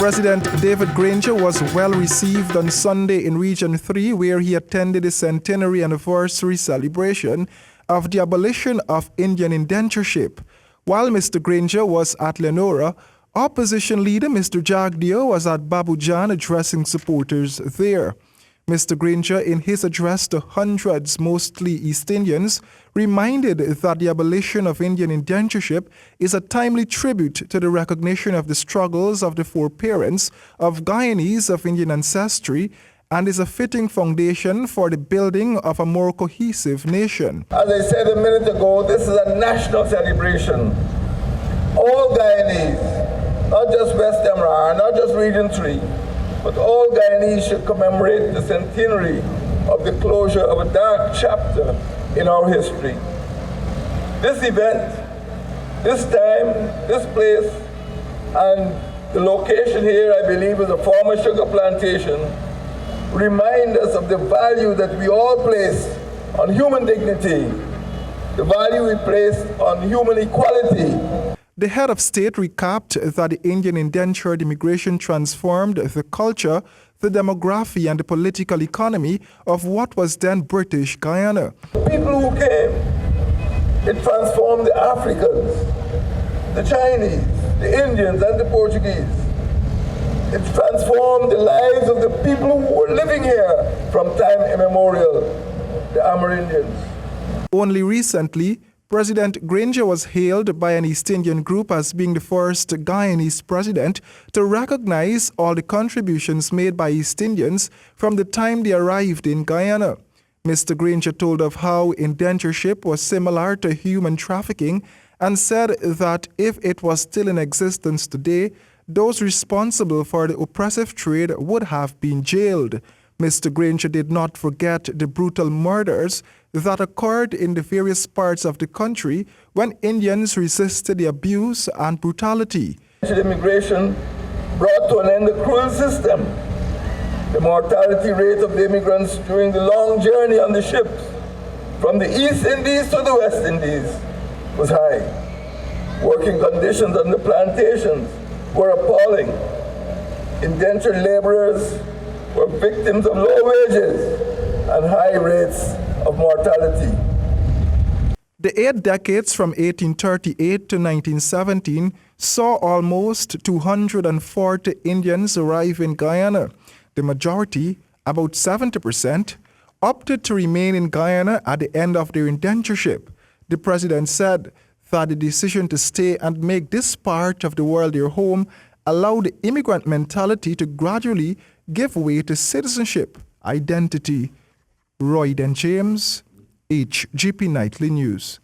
President David Granger was well received on Sunday in Region 3, where he attended the Centenary anniversary celebration of the abolition of Indian indentureship. While Mr. Granger was at Lenora, opposition leader Mr. Jagdeo was at Babu Jaan addressing supporters there. Mr. Granger, in his address to hundreds, mostly East Indians, reminded that the abolition of Indian indentureship is a timely tribute to the recognition of the struggles of the foreparents of Guyanese of Indian ancestry and is a fitting foundation for the building of a more cohesive nation. As I said a minute ago, this is a national celebration. All Guyanese, not just West Emra, not just Region 3, but all Guyanese should commemorate the centenary of the closure of a dark chapter in our history. This event, this time, this place, and the location here, I believe, is a former sugar plantation, remind us of the value that we all place on human dignity, the value we place on human equality. The head of state recapped that the Indian indentured immigration transformed the culture, the demography, and the political economy of what was then British Guyana. People who came, it transformed the Africans, the Chinese, the Indians, and the Portuguese. It transformed the lives of the people who were living here from time immemorial, the Amerindians. Only recently, President Granger was hailed by an East Indian group as being the first Guyanese president to recognize all the contributions made by East Indians from the time they arrived in Guyana. Mr. Granger told of how indentureship was similar to human trafficking and said that if it was still in existence today, those responsible for the oppressive trade would have been jailed. Mr. Granger did not forget the brutal murders that occurred in the various parts of the country when Indians resisted the abuse and brutality. Immigration brought to an end the cruel system. The mortality rate of the immigrants during the long journey on the ships from the East Indies to the West Indies was high. Working conditions on the plantations were appalling. Indentured laborers were victims of low wages and high rates of mortality. The 8 decades from 1838 to 1917 saw almost 240 Indians arrive in Guyana. The majority, about 70%, opted to remain in Guyana at the end of their indentureship. The president said that the decision to stay and make this part of the world their home allowed the immigrant mentality to gradually give way to citizenship, identity. Royden James, HGP Nightly News.